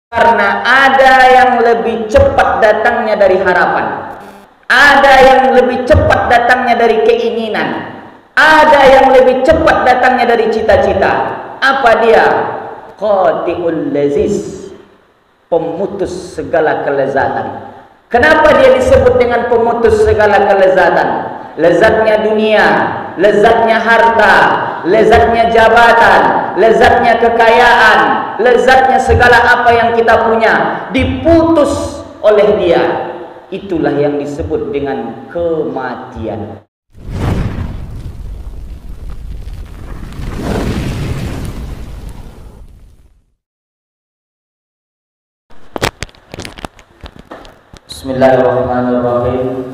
Karena ada yang lebih cepat datangnya dari harapan, ada yang lebih cepat datangnya dari keinginan, ada yang lebih cepat datangnya dari cita-cita. Apa dia? Qati'ul lazis, pemutus segala kelezatan. Kenapa dia disebut dengan pemutus segala kelezatan? Lezatnya dunia, lezatnya harta, lezatnya jabatan, lezatnya kekayaan, lezatnya segala apa yang kita punya diputus oleh dia. Itulah yang disebut dengan kematian. Bismillahirrahmanirrahim.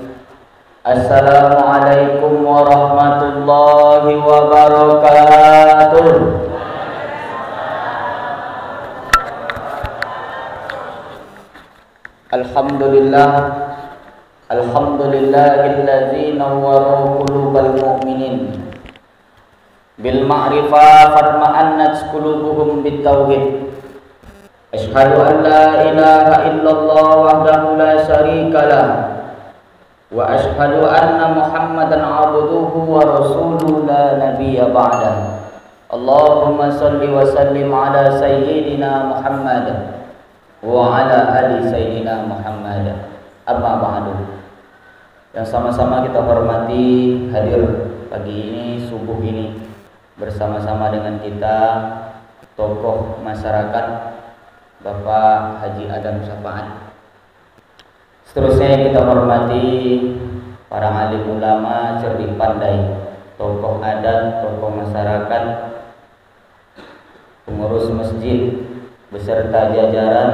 Assalamualaikum warahmatullahi wabarakatuh. Alhamdulillah, alhamdulillahilladzi nawwara qulubal mu'minin bil ma'rifah fatma'annat qulubuhum bit tauhid. Asyhadu an la ilaha illallah wahdahu la syarikalah wa asyhadu anna Muhammadan abduhu wa rasuluhu la nabiyya ba'dah. Allahumma salli wa sallim ala sayyidina Muhammad wa ala ali sayyidina Muhammad. Amma ba'du. Yang sama-sama kita hormati, hadir pagi ini, subuh ini bersama-sama dengan kita tokoh masyarakat Bapak Haji Adam Syafaat. Seterusnya kita hormati para alim ulama, cerdik pandai, tokoh adat, tokoh masyarakat, pengurus masjid beserta jajaran,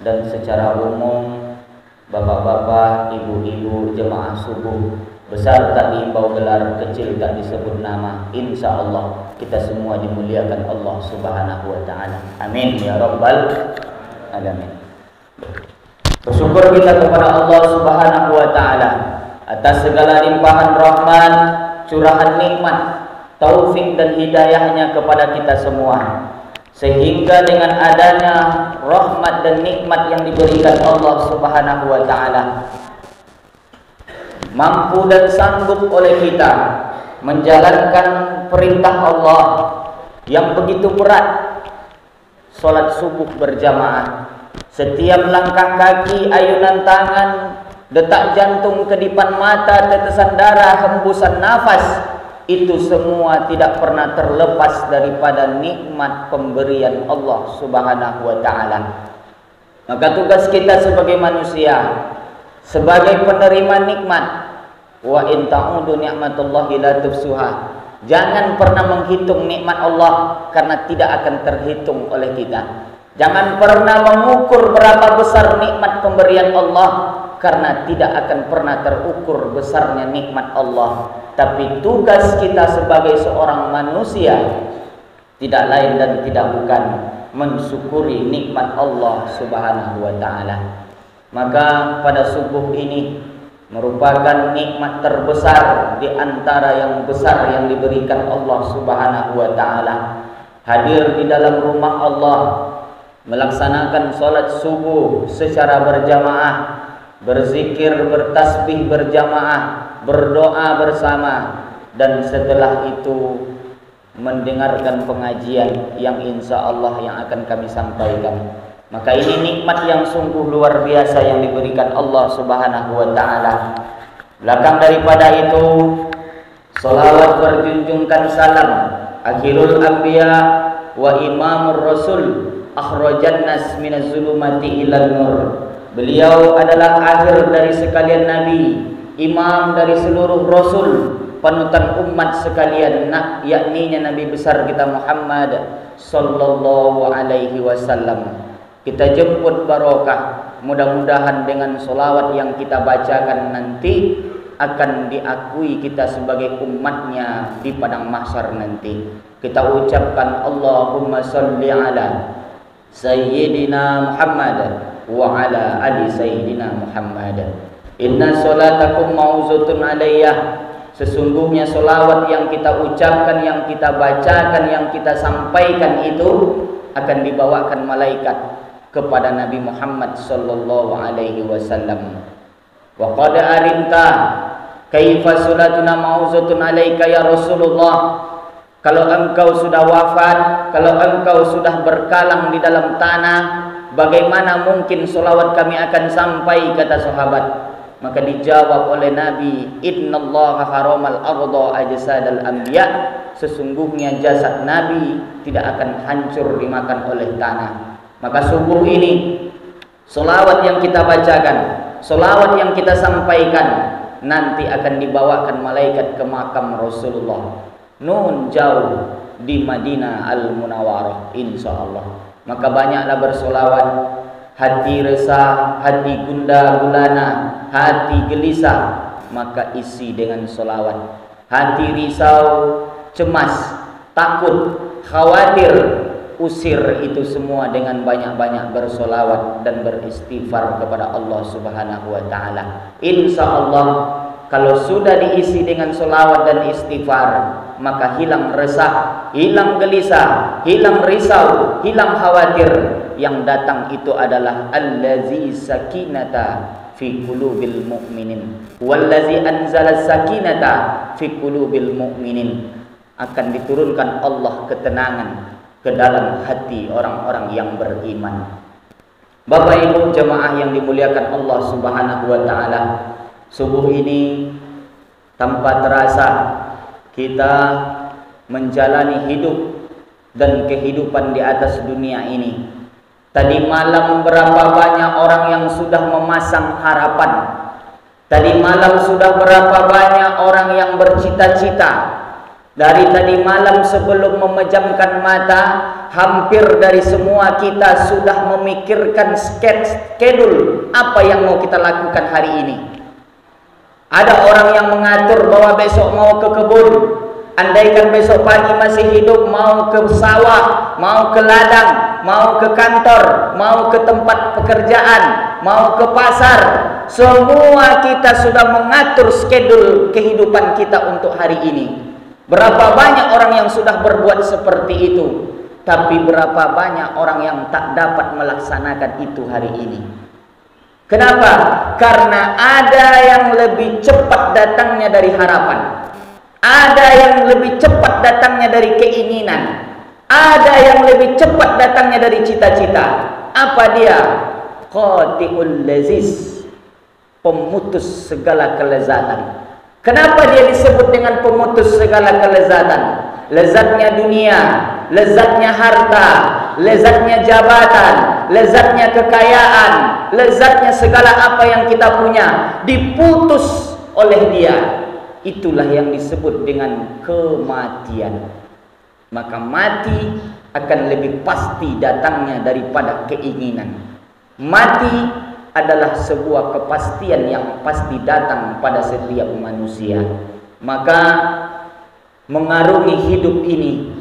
dan secara umum bapak-bapak, ibu-ibu, jemaah subuh, besar tak diimbau gelar, kecil tak disebut nama. Insya Allah kita semua dimuliakan Allah Subhanahu wa ta'ala. Amin ya rabbal alamin. Bersyukur kita kepada Allah Subhanahu wa ta'ala atas segala limpahan rahmat, curahan nikmat, taufik dan hidayahnya kepada kita semua, sehingga dengan adanya rahmat dan nikmat yang diberikan Allah Subhanahu wa ta'ala, mampu dan sanggup oleh kita menjalankan perintah Allah yang begitu berat, sholat subuh berjamaah. Setiap langkah kaki, ayunan tangan, detak jantung, kedipan mata, tetesan darah, hembusan nafas, itu semua tidak pernah terlepas daripada nikmat pemberian Allah Subhanahu wa ta'ala. Maka tugas kita sebagai manusia, sebagai penerima nikmat, wa in ta'udu ni'matullahi la tuhsuha, jangan pernah menghitung nikmat Allah karena tidak akan terhitung oleh kita. Jangan pernah mengukur berapa besar nikmat pemberian Allah karena tidak akan pernah terukur besarnya nikmat Allah. Tapi tugas kita sebagai seorang manusia tidak lain dan tidak bukan mensyukuri nikmat Allah Subhanahu wa ta'ala. Maka pada subuh ini merupakan nikmat terbesar di antara yang besar yang diberikan Allah Subhanahu wa ta'ala. Hadir di dalam rumah Allah, melaksanakan sholat subuh secara berjamaah, berzikir, bertasbih berjamaah, berdoa bersama, dan setelah itu mendengarkan pengajian yang insya Allah yang akan kami sampaikan. Maka ini nikmat yang sungguh luar biasa yang diberikan Allah Subhanahu wa ta'ala. Belakang daripada itu, sholawat berjunjungkan salam akhirul anbiya wa imamur rasul, akhrajan nas minaz zulumati ilal nur. Beliau adalah akhir dari sekalian nabi, imam dari seluruh rasul, panutan umat sekalian, yakni Nabi besar kita Muhammad sallallahu alaihi wasallam. Kita jemput barokah, mudah-mudahan dengan sholawat yang kita bacakan nanti akan diakui kita sebagai umatnya di padang mahsyar nanti. Kita ucapkan Allahumma sholli ala Sayyidina Muhammad wa ala ali Sayyidina Muhammad. Inna sholatakum ma'uzutun alayyah. Sesungguhnya sholawat yang kita ucapkan, yang kita bacakan, yang kita sampaikan itu akan dibawakan malaikat kepada Nabi Muhammad sallallahu alaihi wasallam. Wa qad arinta kaifa salatuna ma'uzatun alaika ya Rasulullah. Kalau engkau sudah wafat, kalau engkau sudah berkalang di dalam tanah, bagaimana mungkin solawat kami akan sampai, kata sahabat. Maka dijawab oleh Nabi, innallaha haramal arda ajsadal anbiya, sesungguhnya jasad Nabi tidak akan hancur dimakan oleh tanah. Maka subuh ini solawat yang kita bacakan, solawat yang kita sampaikan, nanti akan dibawakan malaikat ke makam Rasulullah nun jauh di Madinah Al-Munawwarah, insyaallah. Maka banyaklah bersolawat. Hati resah, hati gundah gulana, hati gelisah, maka isi dengan solawat. Hati risau, cemas, takut, khawatir, usir itu semua dengan banyak-banyak bersolawat dan beristighfar kepada Allah Subhanahu wa ta'ala. Insyaallah kalau sudah diisi dengan solawat dan istighfar, maka hilang resah, hilang gelisah, hilang risau, hilang khawatir. Yang datang itu adalah allazi sakinata fi qulubil mu'minin wallazi anzala sakinata fi qulubil mu'minin. Akan diturunkan Allah ketenangan ke dalam hati orang-orang yang beriman. Bapak Ibu jemaah yang dimuliakan Allah Subhanahu wa taala, subuh ini tanpa terasa kita menjalani hidup dan kehidupan di atas dunia ini. Tadi malam berapa banyak orang yang sudah memasang harapan. Tadi malam sudah berapa banyak orang yang bercita-cita. Dari tadi malam sebelum memejamkan mata, hampir dari semua kita sudah memikirkan schedule apa yang mau kita lakukan hari ini. Ada orang yang mengatur bahwa besok mau ke kebun, andaikan besok pagi masih hidup, mau ke sawah, mau ke ladang, mau ke kantor, mau ke tempat pekerjaan, mau ke pasar. Semua kita sudah mengatur schedule kehidupan kita untuk hari ini. Berapa banyak orang yang sudah berbuat seperti itu, tapi berapa banyak orang yang tak dapat melaksanakan itu hari ini. Kenapa? Karena ada yang lebih cepat datangnya dari harapan, ada yang lebih cepat datangnya dari keinginan, ada yang lebih cepat datangnya dari cita-cita. Apa dia? Qati'ul laziz, pemutus segala kelezatan. Kenapa dia disebut dengan pemutus segala kelezatan? Lezatnya dunia, lezatnya harta, lezatnya jabatan, lezatnya kekayaan, lezatnya segala apa yang kita punya diputus oleh dia. Itulah yang disebut dengan kematian. Maka mati akan lebih pasti datangnya daripada keinginan. Mati adalah sebuah kepastian yang pasti datang pada setiap manusia. Maka mengarungi hidup ini,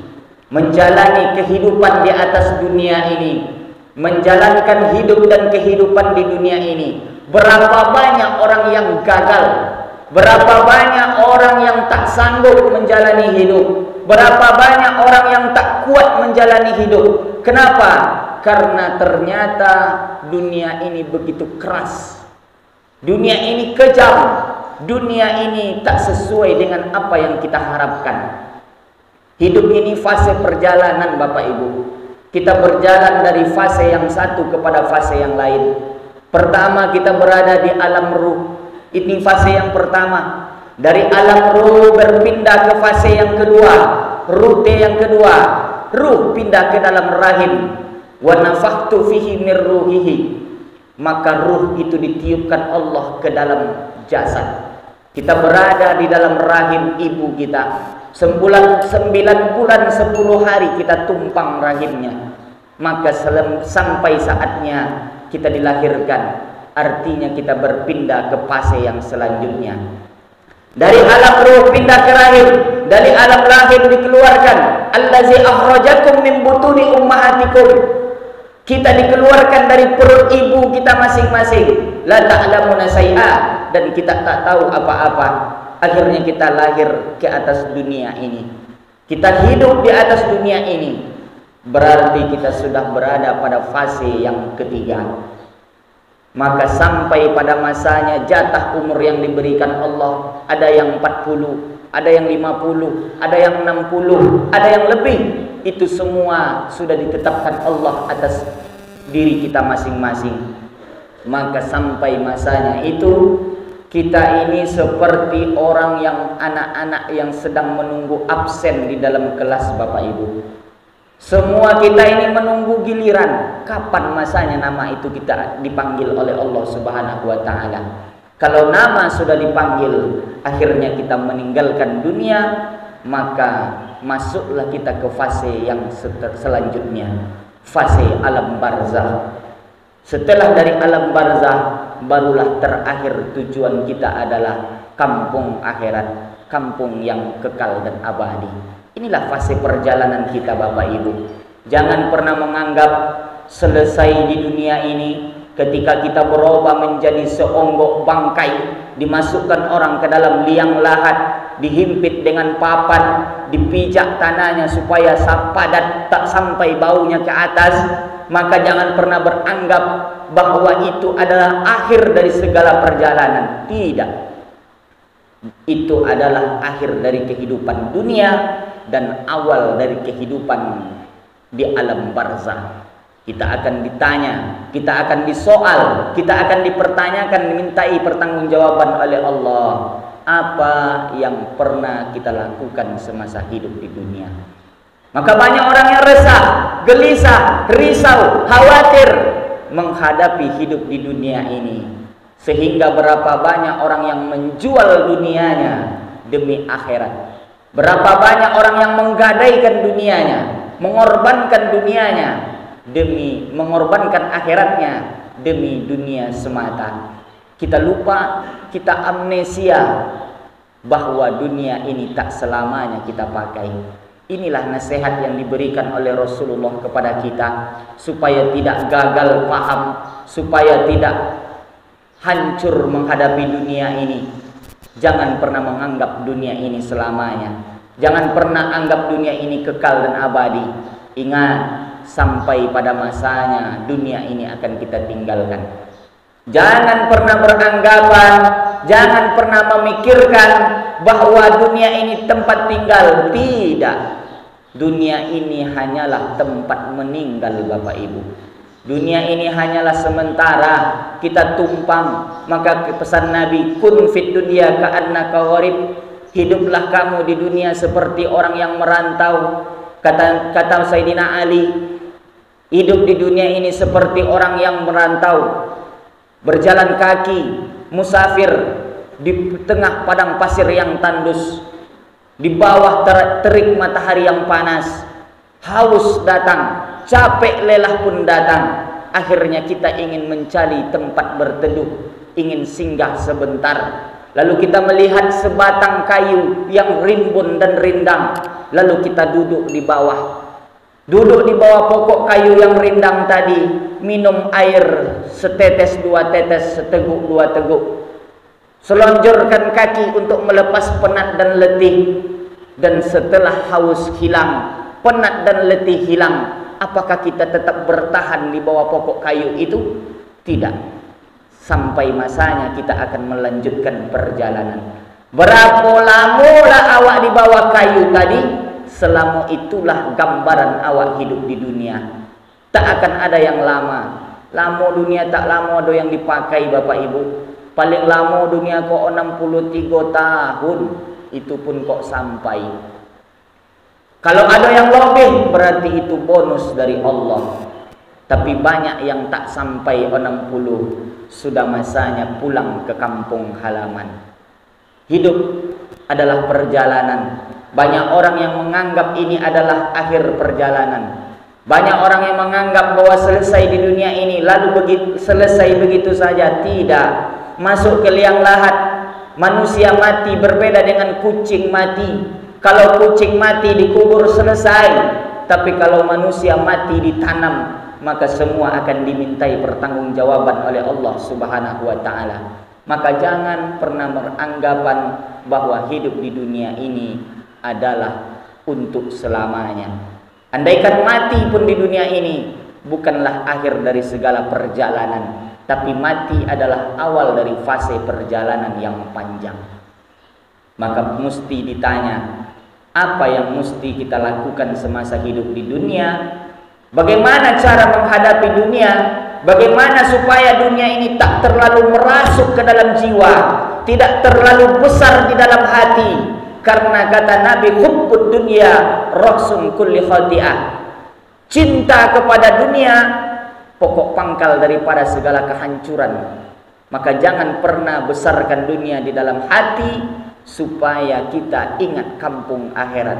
menjalani kehidupan di atas dunia ini, menjalankan hidup dan kehidupan di dunia ini, berapa banyak orang yang gagal, berapa banyak orang yang tak sanggup menjalani hidup, berapa banyak orang yang tak kuat menjalani hidup. Kenapa? Karena ternyata dunia ini begitu keras, dunia ini kejam, dunia ini tak sesuai dengan apa yang kita harapkan. Hidup ini fase perjalanan Bapak Ibu. Kita berjalan dari fase yang satu kepada fase yang lain. Pertama kita berada di alam ruh. Ini fase yang pertama. Dari alam ruh berpindah ke fase yang kedua, rute yang kedua. Ruh pindah ke dalam rahim. Wa nafakhtu fihi mir ruhihi, maka ruh itu ditiupkan Allah ke dalam jasad. Kita berada di dalam rahim ibu kita 9 bulan 10 hari kita tumpang rahimnya. Maka sampai saatnya kita dilahirkan, artinya kita berpindah ke fase yang selanjutnya. Dari alam ruh pindah ke rahim, dari alam rahim dikeluarkan allazi akhrajakum min butuni ummahatikum. Kita dikeluarkan dari perut ibu kita masing-masing. La ta'lamuna syai'a, dan kita tak tahu apa-apa. Akhirnya kita lahir ke atas dunia ini. Kita hidup di atas dunia ini. berarti kita sudah berada pada fase yang ketiga. Maka sampai pada masanya jatah umur yang diberikan Allah, ada yang 40, ada yang 50, ada yang 60, ada yang lebih. Itu semua sudah ditetapkan Allah atas diri kita masing-masing. Maka sampai masanya itu, kita ini seperti orang yang anak-anak yang sedang menunggu absen di dalam kelas Bapak Ibu. Semua kita ini menunggu giliran kapan masanya nama itu kita dipanggil oleh Allah Subhanahu wa taala. Kalau nama sudah dipanggil, akhirnya kita meninggalkan dunia, maka masuklah kita ke fase yang selanjutnya, fase alam barzah. Setelah dari alam barzah, barulah terakhir tujuan kita adalah kampung akhirat, kampung yang kekal dan abadi. Inilah fase perjalanan kita Bapak Ibu. Jangan pernah menganggap selesai di dunia ini ketika kita berubah menjadi seonggok bangkai, dimasukkan orang ke dalam liang lahat, dihimpit dengan papan, dipijak tanahnya supaya padat tak sampai baunya ke atas. Maka jangan pernah beranggap bahwa itu adalah akhir dari segala perjalanan. Tidak. Itu adalah akhir dari kehidupan dunia dan awal dari kehidupan di alam barzah. Kita akan ditanya, kita akan disoal, kita akan dipertanyakan, dimintai pertanggungjawaban oleh Allah. Apa yang pernah kita lakukan semasa hidup di dunia? Maka banyak orang yang resah, gelisah, risau, khawatir menghadapi hidup di dunia ini. Sehingga berapa banyak orang yang menjual dunianya demi akhirat. Berapa banyak orang yang menggadaikan dunianya, mengorbankan dunianya demi mengorbankan akhiratnya demi dunia semata. Kita lupa, kita amnesia bahwa dunia ini tak selamanya kita pakai. Inilah nasihat yang diberikan oleh Rasulullah kepada kita supaya tidak gagal paham, supaya tidak hancur menghadapi dunia ini. Jangan pernah menganggap dunia ini selamanya. Jangan pernah anggap dunia ini kekal dan abadi. Ingat, sampai pada masanya dunia ini akan kita tinggalkan. Jangan pernah beranggapan, jangan pernah memikirkan bahwa dunia ini tempat tinggal. Tidak. Dunia ini hanyalah tempat meninggal Bapak Ibu. Dunia ini hanyalah sementara, kita tumpang. Maka pesan Nabi, kun fit dunya ka'annaka gharib. Hiduplah kamu di dunia seperti orang yang merantau. Kata Sayyidina Ali, hidup di dunia ini seperti orang yang merantau, berjalan kaki, musafir di tengah padang pasir yang tandus, di bawah terik matahari yang panas. Haus datang, capek lelah pun datang. Akhirnya kita ingin mencari tempat berteduh, ingin singgah sebentar. Lalu kita melihat sebatang kayu yang rimbun dan rindang, lalu kita duduk di bawah. Duduk di bawah pokok kayu yang rindang tadi, minum air setetes dua tetes, seteguk dua teguk. Selonjorkan kaki untuk melepas penat dan letih. Dan setelah haus hilang, penat dan letih hilang, apakah kita tetap bertahan di bawah pokok kayu itu? Tidak. Sampai masanya kita akan melanjutkan perjalanan. Berapa lamalah awak di bawah kayu tadi, selama itulah gambaran awak hidup di dunia. Tak akan ada yang lama. Lama dunia tak lama ada yang dipakai Bapak Ibu. Paling lama dunia kok 63 tahun, itu pun kok sampai. Kalau ada yang lebih, berarti itu bonus dari Allah. Tapi banyak yang tak sampai 60, sudah masanya pulang ke kampung halaman. Hidup adalah perjalanan. Banyak orang yang menganggap ini adalah akhir perjalanan. Banyak orang yang menganggap bahwa selesai di dunia ini, lalu selesai begitu saja. Tidak. Masuk ke liang lahat. Manusia mati berbeda dengan kucing mati. Kalau kucing mati dikubur selesai. Tapi kalau manusia mati ditanam, maka semua akan dimintai pertanggungjawaban oleh Allah Subhanahu wa taala. Maka jangan pernah beranggapan bahwa hidup di dunia ini adalah untuk selamanya. Andaikan mati pun di dunia ini bukanlah akhir dari segala perjalanan, tapi mati adalah awal dari fase perjalanan yang panjang. Maka mesti ditanya, apa yang mesti kita lakukan semasa hidup di dunia? Bagaimana cara menghadapi dunia? Bagaimana supaya dunia ini tak terlalu merasuk ke dalam jiwa, tidak terlalu besar di dalam hati? Karena kata Nabi, hubbud dunya ra'sun kulli khati'ah. Cinta kepada dunia pokok pangkal daripada segala kehancuran. Maka jangan pernah besarkan dunia di dalam hati, supaya kita ingat kampung akhirat.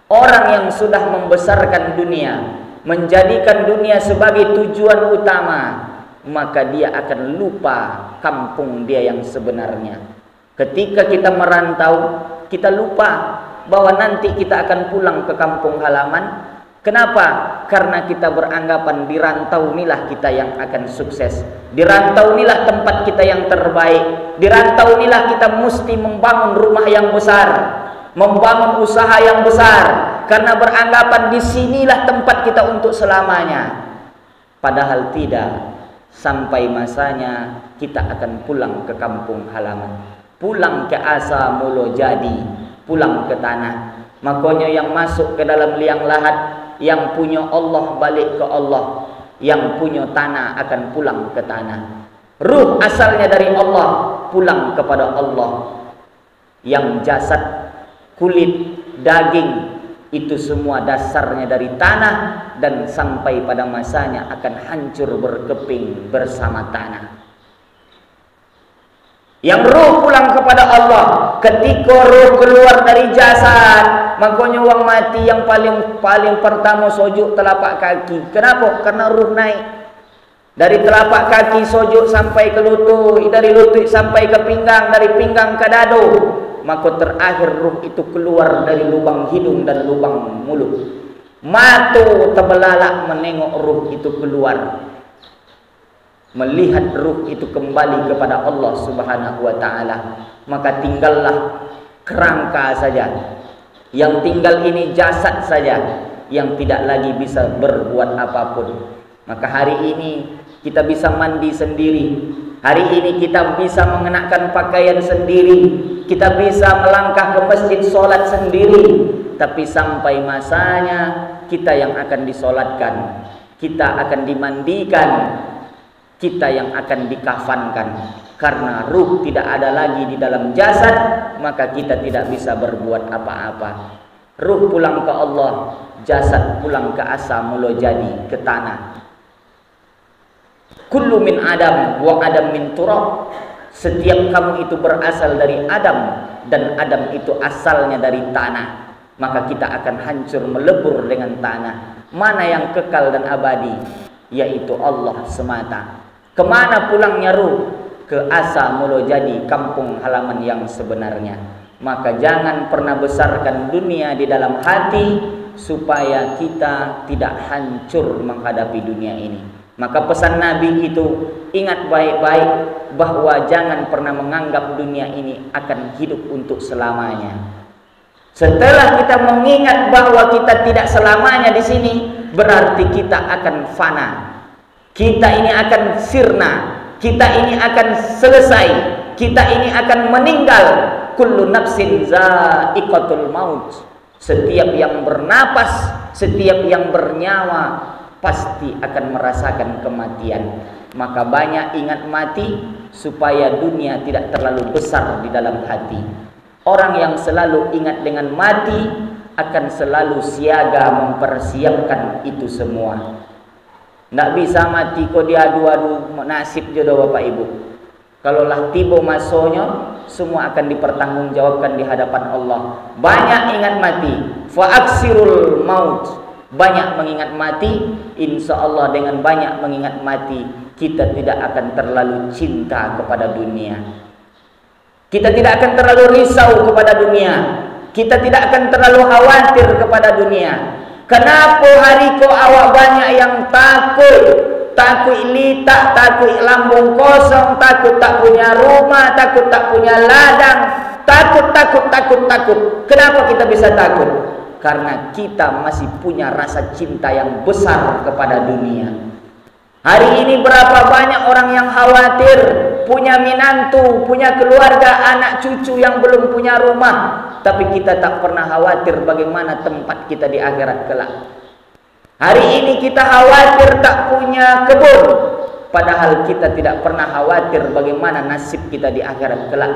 Orang yang sudah membesarkan dunia, menjadikan dunia sebagai tujuan utama, maka dia akan lupa kampung dia yang sebenarnya. Ketika kita merantau, kita lupa bahwa nanti kita akan pulang ke kampung halaman. Kenapa? Karena kita beranggapan di rantau inilah kita yang akan sukses, di rantau inilah tempat kita yang terbaik, di rantau inilah kita mesti membangun rumah yang besar, membangun usaha yang besar, karena beranggapan di sinilah tempat kita untuk selamanya. Padahal tidak. Sampai masanya kita akan pulang ke kampung halaman, pulang ke asa mula jadi, pulang ke tanah. Makanya yang masuk ke dalam liang lahat, yang punya Allah balik ke Allah, yang punya tanah akan pulang ke tanah. Ruh asalnya dari Allah, pulang kepada Allah. Yang jasad, kulit, daging, itu semua dasarnya dari tanah, dan sampai pada masanya akan hancur berkeping bersama tanah. Yang ruh pulang kepada Allah, ketika ruh keluar dari jasad, makanya orang mati yang paling pertama sujud telapak kaki. Kenapa? Karena ruh naik dari telapak kaki sujud sampai ke lutut, dari lutut sampai ke pinggang, dari pinggang ke dadu. Maka terakhir ruh itu keluar dari lubang hidung dan lubang mulut. Mata terbelalak menengok ruh itu keluar, melihat ruh itu kembali kepada Allah Subhanahu wa ta'ala. Maka tinggallah kerangka saja, yang tinggal ini jasad saja, yang tidak lagi bisa berbuat apapun. Maka hari ini kita bisa mandi sendiri, hari ini kita bisa mengenakan pakaian sendiri, kita bisa melangkah ke masjid sholat sendiri. Tapi sampai masanya kita yang akan disolatkan, kita akan dimandikan, kita yang akan dikafankan. Karena ruh tidak ada lagi di dalam jasad, maka kita tidak bisa berbuat apa-apa. Ruh pulang ke Allah, jasad pulang ke asa mula jadi, ke tanah. Kullu min Adam wa Adam min turab. Setiap kamu itu berasal dari Adam, dan Adam itu asalnya dari tanah. Maka kita akan hancur melebur dengan tanah. Mana yang kekal dan abadi? Yaitu Allah semata. Kemana pulangnya ruh? Ke asa mula jadi, kampung halaman yang sebenarnya. Maka jangan pernah besarkan dunia di dalam hati, supaya kita tidak hancur menghadapi dunia ini. Maka pesan Nabi itu, ingat baik-baik bahwa jangan pernah menganggap dunia ini akan hidup untuk selamanya. Setelah kita mengingat bahwa kita tidak selamanya di sini, berarti kita akan fana. Kita ini akan sirna, kita ini akan selesai, kita ini akan meninggal. Kullu nafsin za'iqatul maut. Setiap yang bernapas, setiap yang bernyawa pasti akan merasakan kematian. Maka banyak ingat mati, supaya dunia tidak terlalu besar di dalam hati. Orang yang selalu ingat dengan mati akan selalu siaga mempersiapkan itu semua. Tidak bisa mati kok dia adu-adu nasib jodoh Bapak Ibu. Kalaulah tiba masanya, semua akan dipertanggungjawabkan di hadapan Allah. Banyak ingat mati, fa'aksirul maut. Banyak mengingat mati, insya Allah dengan banyak mengingat mati, kita tidak akan terlalu cinta kepada dunia. Kita tidak akan terlalu risau kepada dunia. Kita tidak akan terlalu khawatir kepada dunia. Kenapa hari kau awak banyak yang takut? Takut litak, takut lambung kosong, takut tak punya rumah, takut tak punya ladang, takut. Kenapa kita bisa takut? karena kita masih punya rasa cinta yang besar kepada dunia. Hari ini berapa banyak orang yang khawatir punya menantu, punya keluarga, anak cucu yang belum punya rumah, tapi kita tak pernah khawatir bagaimana tempat kita di akhirat kelak. Hari ini kita khawatir tak punya kebun, padahal kita tidak pernah khawatir bagaimana nasib kita di akhirat kelak.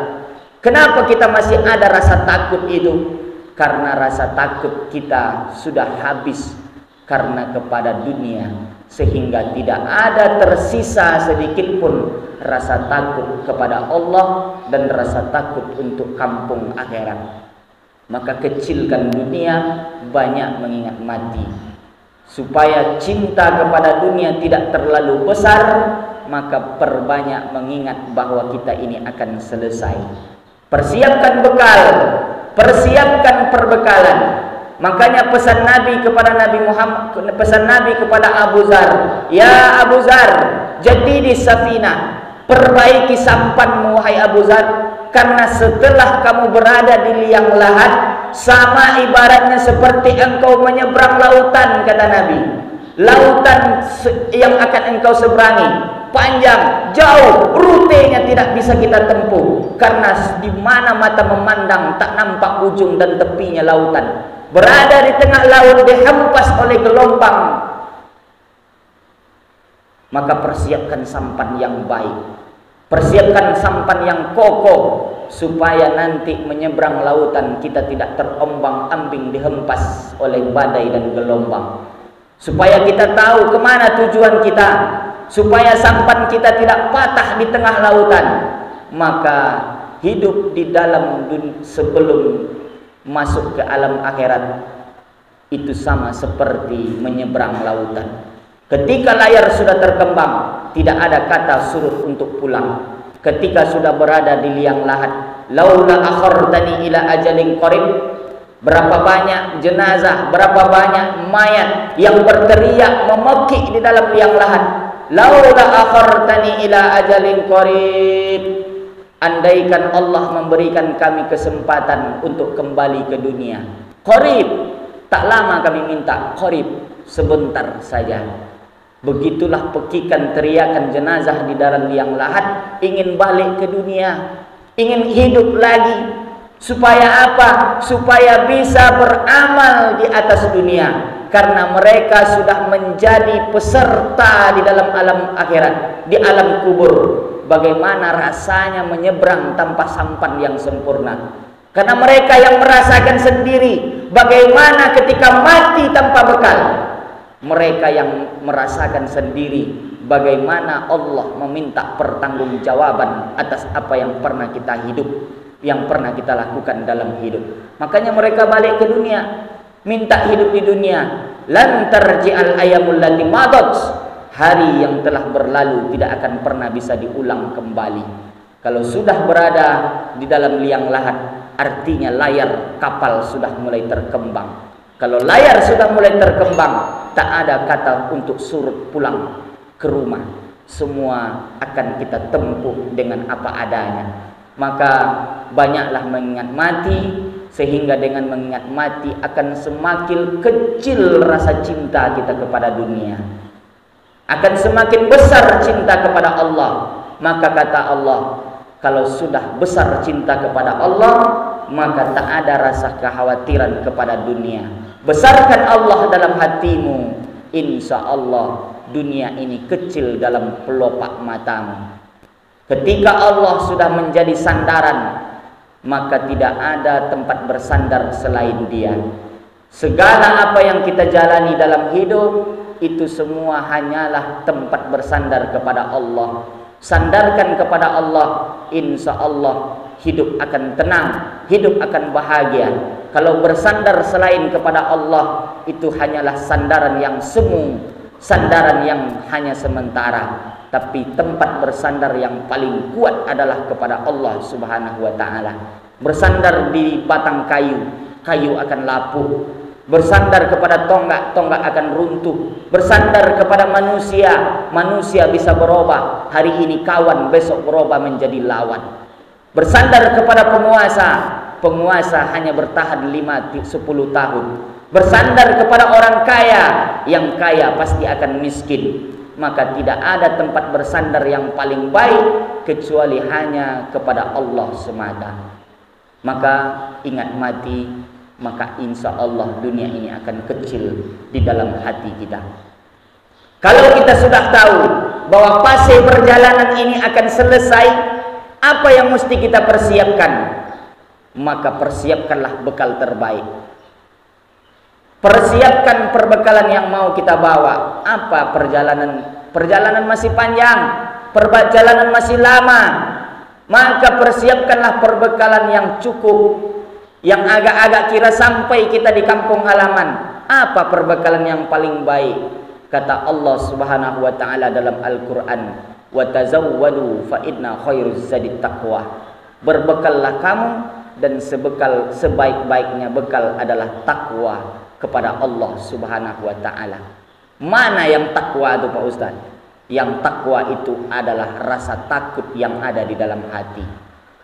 Kenapa kita masih ada rasa takut itu? Karena rasa takut kita sudah habis karena kepada dunia, sehingga tidak ada tersisa sedikit pun rasa takut kepada Allah dan rasa takut untuk kampung akhirat. Maka kecilkan dunia, banyak mengingat mati. Supaya cinta kepada dunia tidak terlalu besar, maka perbanyak mengingat bahwa kita ini akan selesai. Persiapkan bekal, persiapkan perbekalan. Makanya pesan Nabi kepada Nabi Muhammad, pesan Nabi kepada Abu Zar, ya Abu Zar, jadidi safinah, perbaiki sampanmu wahai Abu Zar, karena setelah kamu berada di liang lahat, sama ibaratnya seperti engkau menyeberang lautan, kata Nabi. Lautan yang akan engkau seberangi panjang, jauh, rutenya tidak bisa kita tempuh, karena di mana mata memandang tak nampak ujung dan tepinya lautan. Berada di tengah laut, dihempas oleh gelombang. Maka persiapkan sampan yang baik, persiapkan sampan yang kokoh, supaya nanti menyeberang lautan kita tidak terombang-ambing dihempas oleh badai dan gelombang. Supaya kita tahu kemana tujuan kita, supaya sampan kita tidak patah di tengah lautan. Maka hidup di dalam dunia sebelum masuk ke alam akhirat itu sama seperti menyeberang lautan. Ketika layar sudah terkembang, tidak ada kata suruh untuk pulang. Ketika sudah berada di liang lahat, laula akhartani ila ajalin qarib, berapa banyak jenazah, berapa banyak mayat yang berteriak memekik di dalam liang lahat. Laula akhartani ila ajalin qarib, andaikan Allah memberikan kami kesempatan untuk kembali ke dunia. Qarib, tak lama kami minta, qarib, sebentar saja. Begitulah pekikan teriakan jenazah di dalam liang lahat, ingin balik ke dunia, ingin hidup lagi. Supaya apa? Supaya bisa beramal di atas dunia. Karena mereka sudah menjadi peserta di dalam alam akhirat, di alam kubur. Bagaimana rasanya menyeberang tanpa sampan yang sempurna. Karena mereka yang merasakan sendiri bagaimana ketika mati tanpa bekal. Mereka yang merasakan sendiri bagaimana Allah meminta pertanggungjawaban atas apa yang pernah kita hidup, yang pernah kita lakukan dalam hidup. Makanya mereka balik ke dunia, minta hidup di dunia. Lan tarji'al ayyamul lati madat, hari yang telah berlalu tidak akan pernah bisa diulang kembali. Kalau sudah berada di dalam liang lahat, artinya layar kapal sudah mulai terkembang. Kalau layar sudah mulai terkembang, tak ada kata untuk suruh pulang ke rumah. Semua akan kita tempuh dengan apa adanya. Maka banyaklah mengingat mati, sehingga dengan mengingat mati akan semakin kecil rasa cinta kita kepada dunia, akan semakin besar cinta kepada Allah. Maka kata Allah, kalau sudah besar cinta kepada Allah, maka tak ada rasa kekhawatiran kepada dunia. Besarkan Allah dalam hatimu, insya Allah dunia ini kecil dalam pelopak matamu. Ketika Allah sudah menjadi sandaran, maka tidak ada tempat bersandar selain Dia. Segala apa yang kita jalani dalam hidup, itu semua hanyalah tempat bersandar kepada Allah. Sandarkan kepada Allah, insya Allah hidup akan tenang, hidup akan bahagia. Kalau bersandar selain kepada Allah, itu hanyalah sandaran yang semu, sandaran yang hanya sementara. Tapi tempat bersandar yang paling kuat adalah kepada Allah Subhanahu wa ta'ala. Bersandar di batang kayu, kayu akan lapuh. Bersandar kepada tonggak, tonggak akan runtuh. Bersandar kepada manusia, manusia bisa berubah. Hari ini kawan, besok berubah menjadi lawan. Bersandar kepada penguasa, penguasa hanya bertahan 5-10 tahun. bersandar kepada orang kaya, yang kaya pasti akan miskin. Maka tidak ada tempat bersandar yang paling baik kecuali hanya kepada Allah semata. Maka ingat mati, maka insya Allah dunia ini akan kecil di dalam hati kita. Kalau kita sudah tahu bahwa fase perjalanan ini akan selesai, apa yang mesti kita persiapkan? Maka persiapkanlah bekal terbaik. Persiapkan perbekalan yang mau kita bawa. Apa perjalanan? Perjalanan masih panjang, perjalanan masih lama. Maka persiapkanlah perbekalan yang cukup, yang agak-agak kira sampai kita di kampung halaman. Apa perbekalan yang paling baik? Kata Allah Subhanahu wa taala dalam Al-Qur'an, "Wa tazawwadu fa inna khairuz zadit taqwa." Berbekallah kamu, dan sebaik-baiknya bekal adalah takwa kepada Allah Subhanahu wa taala. Mana yang takwa itu Pak Ustaz? Yang takwa itu adalah rasa takut yang ada di dalam hati.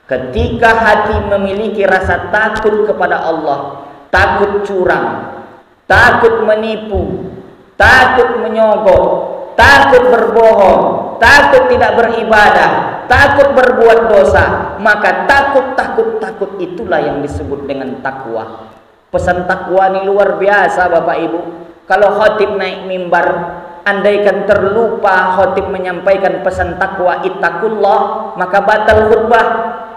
Ketika hati memiliki rasa takut kepada Allah, takut curang, takut menipu, takut menyogok, takut berbohong, takut tidak beribadah, takut berbuat dosa, maka takut itulah yang disebut dengan takwa. Pesan takwa ini luar biasa Bapak Ibu. Kalau khatib naik mimbar, andaikan terlupa khatib menyampaikan pesan takwa ittaqullah, maka batal khutbah.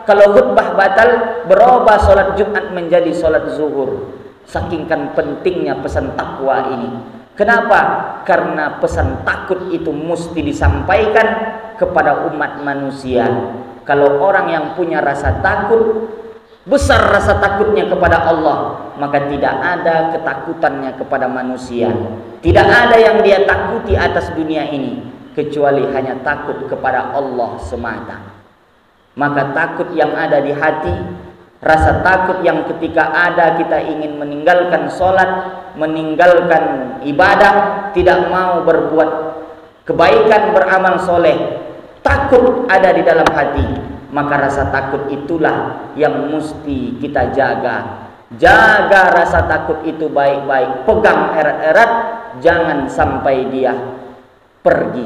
Kalau khutbah batal, berubah sholat Jumat menjadi sholat zuhur. Sakingkan pentingnya pesan takwa ini. Kenapa? Karena pesan takut itu mesti disampaikan kepada umat manusia. Kalau orang yang punya rasa takut, besar rasa takutnya kepada Allah, maka tidak ada ketakutannya kepada manusia. Tidak ada yang dia takuti atas dunia ini kecuali hanya takut kepada Allah semata. Maka takut yang ada di hati, rasa takut yang ketika ada kita ingin meninggalkan sholat, meninggalkan ibadah, tidak mau berbuat kebaikan, beramal soleh, takut ada di dalam hati. Maka rasa takut itulah yang mesti kita jaga. Jaga rasa takut itu baik-baik, pegang erat-erat, jangan sampai dia pergi,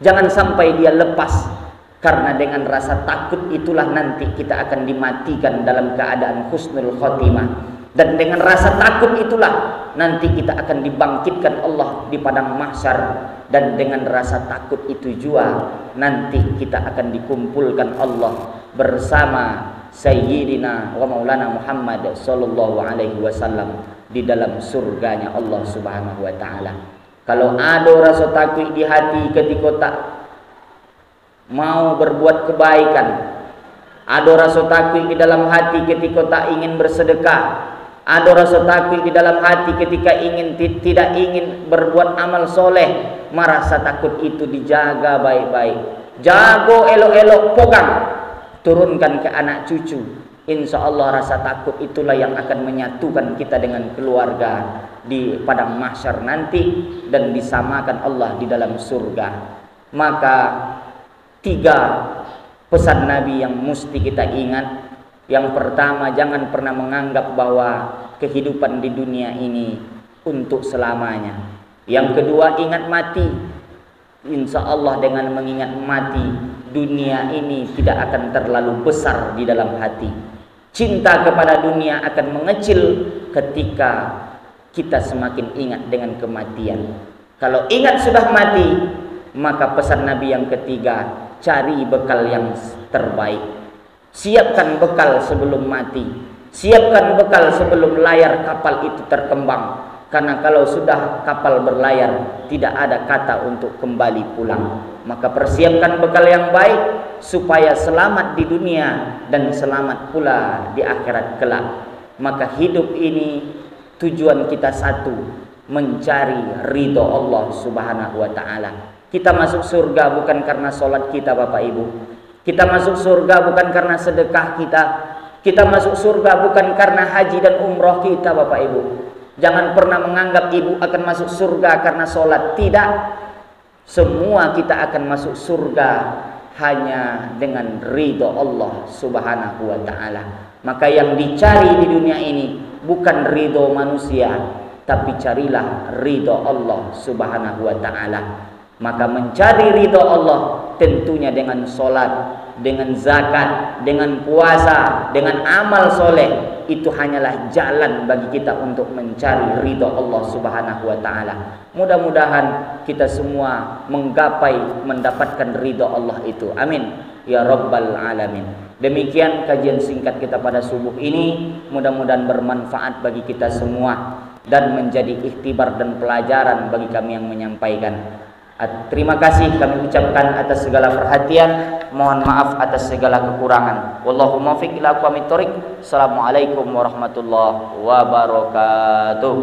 jangan sampai dia lepas. Karena dengan rasa takut itulah nanti kita akan dimatikan dalam keadaan husnul khotimah. Dan dengan rasa takut itulah nanti kita akan dibangkitkan Allah di padang mahsyar. Dan dengan rasa takut itu juga nanti kita akan dikumpulkan Allah bersama Sayyidina wa Maulana Muhammad sallallahu alaihi wasallam di dalam surganya Allah Subhanahu wa taala. Kalau ada rasa takut di hati ketika tak mau berbuat kebaikan, ada rasa takut di dalam hati ketika tak ingin bersedekah, ada rasa takut di dalam hati ketika tidak ingin berbuat amal soleh, rasa takut itu dijaga baik-baik, jago elok-elok, pegang, turunkan ke anak cucu. Insya Allah rasa takut itulah yang akan menyatukan kita dengan keluarga di padang mahsyar nanti dan disamakan Allah di dalam surga. Maka 3 pesan Nabi yang mesti kita ingat. Yang pertama, jangan pernah menganggap bahwa kehidupan di dunia ini untuk selamanya. Yang kedua, ingat mati. Insya Allah dengan mengingat mati, dunia ini tidak akan terlalu besar di dalam hati. Cinta kepada dunia akan mengecil ketika kita semakin ingat dengan kematian. Kalau ingat sudah mati, maka pesan Nabi yang ketiga, cari bekal yang terbaik. Siapkan bekal sebelum mati. Siapkan bekal sebelum layar kapal itu terkembang. Karena kalau sudah kapal berlayar, tidak ada kata untuk kembali pulang. Maka persiapkan bekal yang baik supaya selamat di dunia dan selamat pula di akhirat kelak. Maka hidup ini tujuan kita satu, mencari ridho Allah Subhanahu wa taala. Kita masuk surga bukan karena sholat kita Bapak Ibu. Kita masuk surga bukan karena sedekah kita. Kita masuk surga bukan karena haji dan umroh kita Bapak Ibu. Jangan pernah menganggap ibu akan masuk surga karena sholat. Tidak. Semua kita akan masuk surga hanya dengan ridho Allah Subhanahu wa ta'ala. Maka yang dicari di dunia ini bukan ridho manusia, tapi carilah ridho Allah Subhanahu wa ta'ala. Maka mencari ridho Allah tentunya dengan solat, dengan zakat, dengan puasa, dengan amal soleh. Itu hanyalah jalan bagi kita untuk mencari ridho Allah Subhanahu wa ta'ala. Mudah-mudahan kita semua menggapai mendapatkan ridho Allah itu. Amin ya rabbal alamin. Demikian kajian singkat kita pada subuh ini. Mudah-mudahan bermanfaat bagi kita semua dan menjadi ikhtibar dan pelajaran bagi kami yang menyampaikan. Terima kasih kami ucapkan atas segala perhatian. Mohon maaf atas segala kekurangan. Wallahu muwaffiq ila aqwamit thoriq. Assalamualaikum warahmatullahi wabarakatuh.